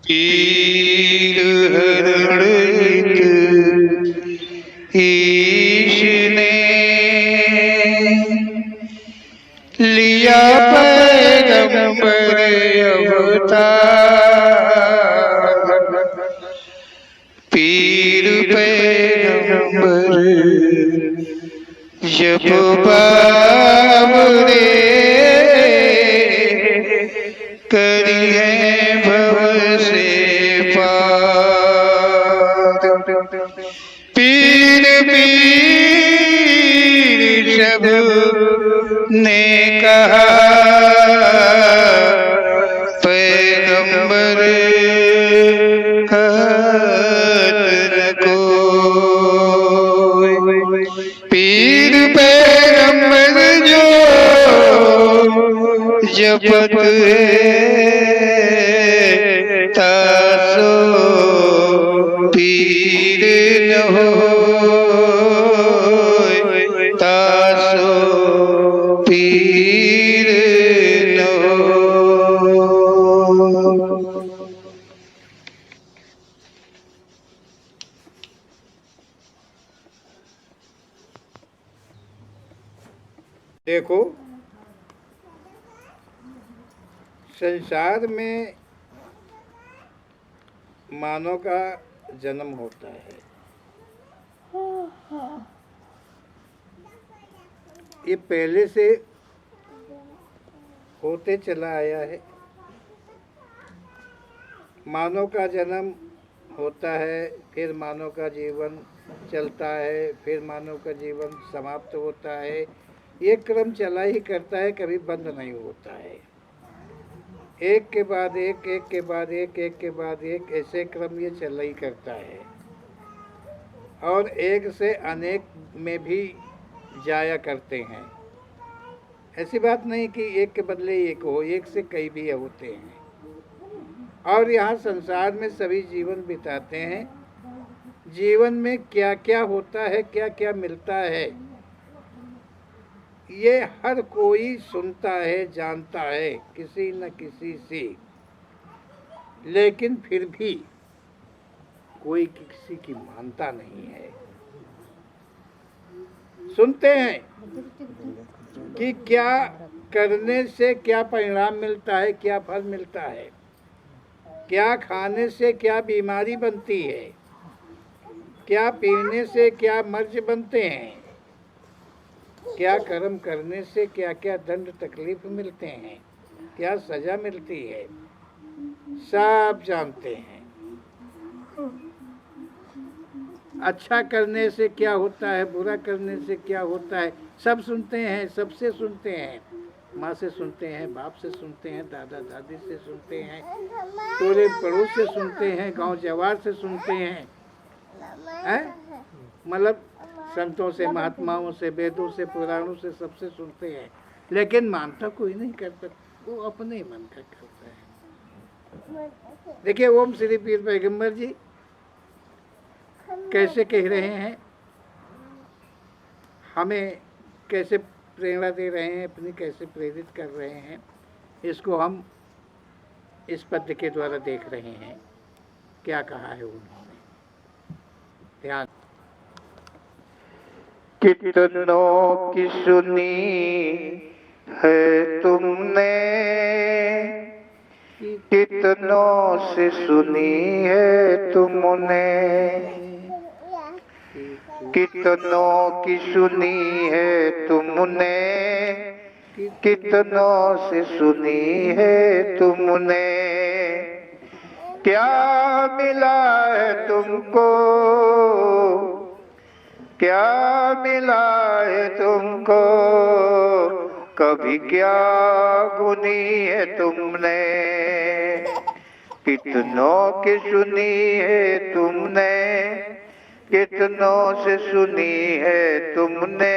पीर हरणित ईश ने लिया पैगंबर अवतार। पीर पैगंबर जब बाबरे करिए भव से पार। पीर पीर सब ने कहा पैगंबर कहत न कोई। पीर पैगंबर जो जपत है तासो पीर न होय, तासो पीर न होय। देखो, संसार में मानव का जन्म होता है। ये पहले से होते चला आया है। मानव का जन्म होता है, फिर मानव का जीवन चलता है, फिर मानव का जीवन समाप्त होता है। ये क्रम चला ही करता है, कभी बंद नहीं होता है। एक के बाद एक, एक के बाद एक, एक के बाद एक, ऐसे क्रम ये चला ही करता है। और एक से अनेक में भी जाया करते हैं। ऐसी बात नहीं कि एक के बदले एक हो, एक से कई भी होते हैं। और यहाँ संसार में सभी जीवन बिताते हैं। जीवन में क्या क्या होता है, क्या क्या मिलता है, ये हर कोई सुनता है, जानता है किसी न किसी से। लेकिन फिर भी कोई किसी की मानता नहीं है। सुनते हैं कि क्या करने से क्या परिणाम मिलता है, क्या फल मिलता है, क्या खाने से क्या बीमारी बनती है, क्या पीने से क्या मर्ज बनते हैं, क्या कर्म करने से क्या क्या दंड तकलीफ मिलते हैं, क्या सजा मिलती है, सब जानते हैं। अच्छा करने से क्या होता है, बुरा करने से क्या होता है, सब सुनते हैं, सबसे सुनते हैं। माँ से सुनते हैं, बाप से सुनते हैं, दादा दादी से सुनते हैं, टोले पड़ोस से सुनते हैं, गांव जवार से सुनते हैं, मतलब संतों से, महात्माओं से, वेदों से, पुराणों से, सबसे सुनते हैं। लेकिन मानता कोई नहीं करता, वो अपने मन का करता है। देखिए ओम श्री पीर पैगंबर जी कैसे कह रहे हैं, हमें कैसे प्रेरणा दे रहे हैं, अपनी कैसे प्रेरित कर रहे हैं, इसको हम इस पद्य के द्वारा देख रहे हैं। क्या कहा है उन्होंने, ध्यान। कितनों की सुनी है तुमने, कितनों से सुनी है तुमने, कितनों की सुनी है तुमने, कितनों से सुनी है तुमने। क्या मिला है तुमको, क्या मिला है तुमको, कभी क्या गुनी है तुमने। कितनों की सुनी है तुमने, कितनों से सुनी है तुमने।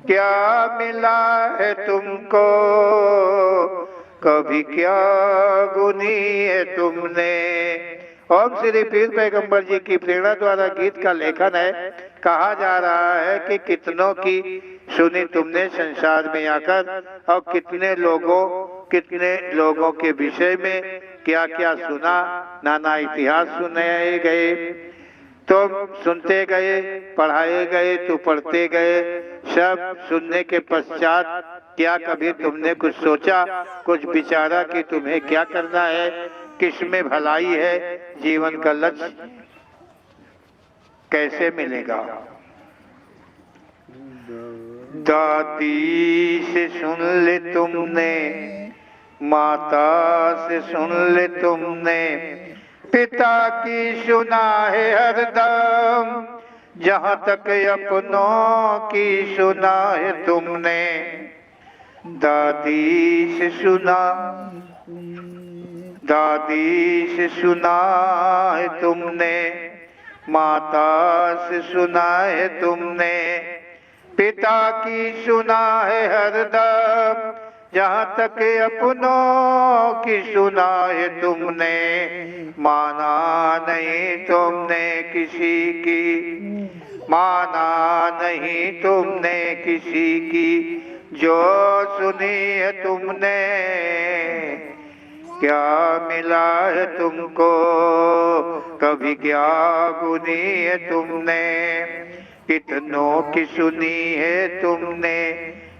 क्या मिला है तुमको, कभी क्या गुनी है तुमने। ओम श्री पीर पैगंबर जी की प्रेरणा द्वारा गीत का लेखन है। कहा जा रहा है कि कितनों की सुनी तुमने संसार में आकर, और कितने लोगों के विषय में क्या क्या सुना, नाना इतिहास सुनाए गए, तुम सुनते गए, पढ़ाए गए तो पढ़ते गए। सब सुनने के पश्चात क्या कभी तुमने कुछ सोचा, कुछ विचारा कि तुम्हें क्या करना है, किस में भलाई है, जीवन का लक्ष्य कैसे मिलेगा? दादी से सुन ले तुमने, माता से सुन ले तुमने, पिता की सुना है हरदम, जहाँ तक अपनों की सुना है तुमने। दादी से सुना, दादी से सुना है तुमने, माता से सुना है तुमने, पिता की सुना है हरदम, जहाँ तक अपनों की सुना है तुमने। माना नहीं तुमने किसी की, माना नहीं तुमने किसी की, जो सुनी है तुमने। क्या मिला है तुमको, कभी क्या गुनी है तुमने। कितनों की सुनी है तुमने,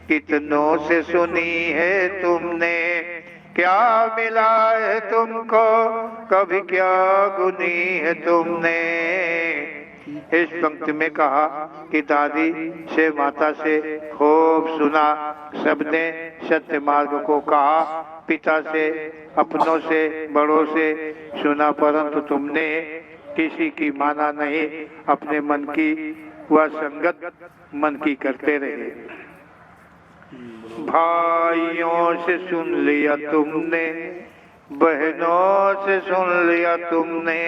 कितनों से सुनी है तुमने। क्या मिला है तुमको, कभी क्या गुनी है तुमने। इस पंक्ति में कहा कि दादी से, माता से खूब सुना, सबने सत्य मार्ग को कहा। पिता से, अपनों से, बड़ों से सुना, परंतु तुमने किसी की माना नहीं, अपने मन की वह संगत मन की करते रहे। भाइयों से सुन लिया तुमने, बहनों से सुन लिया तुमने,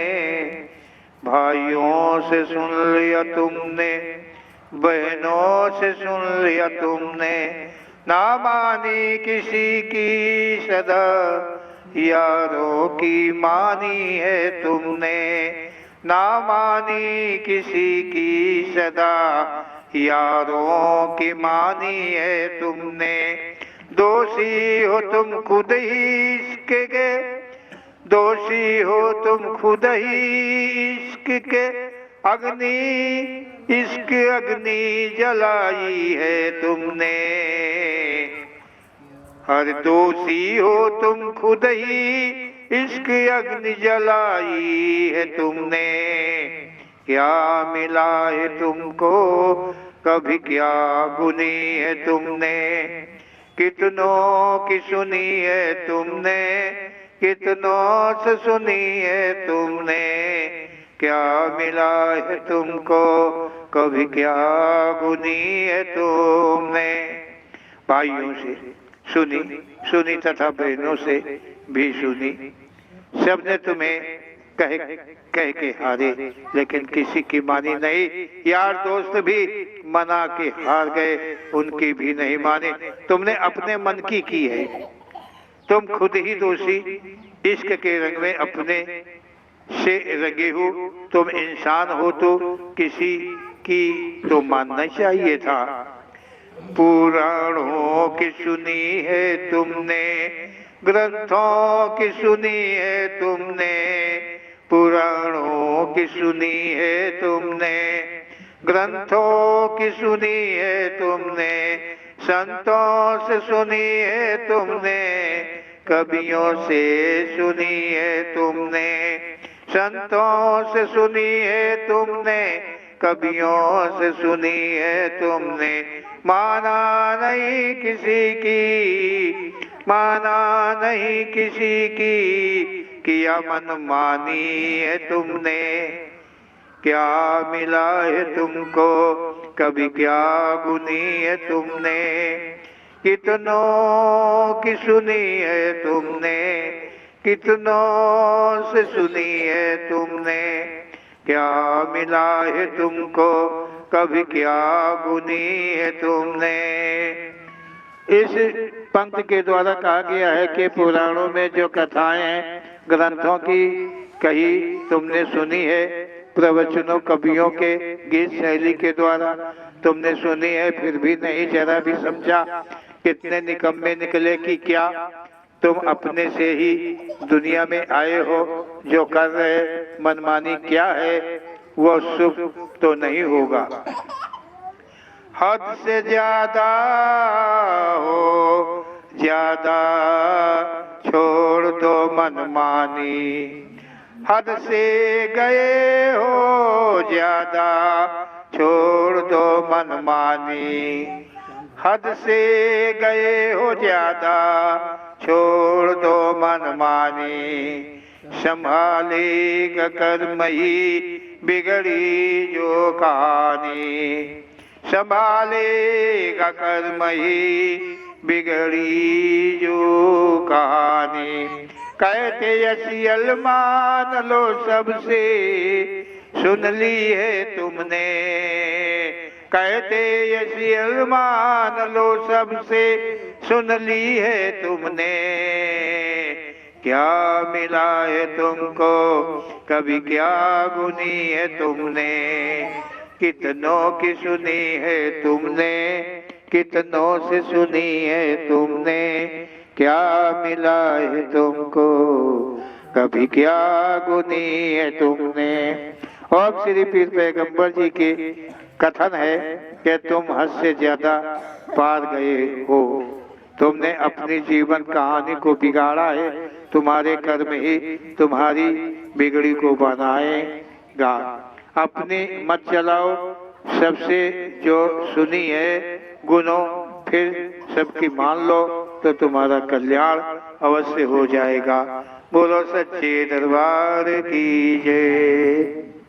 भाइयों से सुन लिया तुमने, बहनों से सुन लिया तुमने। ना मानी किसी की सदा, यारों की मानी है तुमने। ना मानी किसी की सदा, यारों की मानी है तुमने। दोषी हो तुम खुद ही इश्क के, दोषी हो तुम खुद ही इश्क के, अग्नि इश्क अग्नि जलाई है तुमने। हर दोषी हो तुम खुद ही इश्क अग्नि जलाई है तुमने। क्या मिला है तुमको, कभी क्या गुनी है तुमने। कितनों की सुनी है तुमने, कितनों से सुनी है तुमने। क्या मिला है तुमको, कभी क्या गुनी है तुमने। भाइयों से सुनी, सुनी तथा बहनों से भी सुनी। सबने तुम्हें कह के हारे, लेकिन किसी की मानी नहीं। यार दोस्त भी मना के हार गए, उनकी भी नहीं माने। तुमने अपने मन की है। तुम खुद ही दोषी, इश्क के रंग में अपने से रंगे हो। तुम इंसान हो तो किसी की तो मानना चाहिए था। पुराणों की सुनी है तुमने, ग्रंथों की सुनी है तुमने। पुराणों की सुनी है तुमने, ग्रंथों की सुनी है तुमने। संतों से सुनी है तुमने, कवियों से सुनी है तुमने। संतों से सुनी है तुमने, कवियों से सुनी है तुमने। माना नहीं किसी की, माना नहीं किसी की, किया मन मानी है तुमने। क्या मिला है तुमको, कभी क्या गुनी है तुमने। कितनों की सुनी है तुमने, कितनों से सुनी है तुमने। क्या मिला है तुमको, कभी क्या गुनी है तुमने। इस पंक्ति के द्वारा कहा गया है कि पुराणों में जो कथाएं हैं, ग्रंथों की कही तुमने सुनी है, प्रवचनों कवियों के गीत शैली के द्वारा तुमने सुनी है, फिर भी नहीं जरा भी समझा। कितने निकम्मे निकले कि क्या तुम अपने से ही दुनिया में आए हो, जो कर रहे मनमानी क्या है, वो शुभ तो नहीं होगा। हद से ज्यादा हो ज्यादा छोड़ दो मनमानी, हद से गए हो ज्यादा छोड़ दो मनमानी, हद से गए हो ज्यादा छोड़ दो मनमानी। संभालेगा कर्म ही बिगड़ी जो कहानी, संभालेगा कर्म ही बिगड़ी जो कहानी। कहते यसियल मान लो सबसे, सुन ली है तुमने, कहते यसियल मान लो सबसे, सुन ली है तुमने। क्या मिला है तुमको कभी क्या गुनी है तुमने, कितनों की सुनी है तुमने, कितनों से सुनी है तुमने। क्या मिला है तुमको कभी क्या गुनी है तुमने। और श्री पीर पैगंबर जी के कथन है कि तुम हद से ज्यादा पार गए हो, तुमने अपनी जीवन कहानी को बिगाड़ा है, तुम्हारे कर्म ही तुम्हारी बिगड़ी को बनाएगा। अपनी मत चलाओ, सबसे जो सुनी है गुनों फिर सबकी मान लो, तो तुम्हारा कल्याण अवश्य हो जाएगा। बोलो सच्चे दरबार की जय।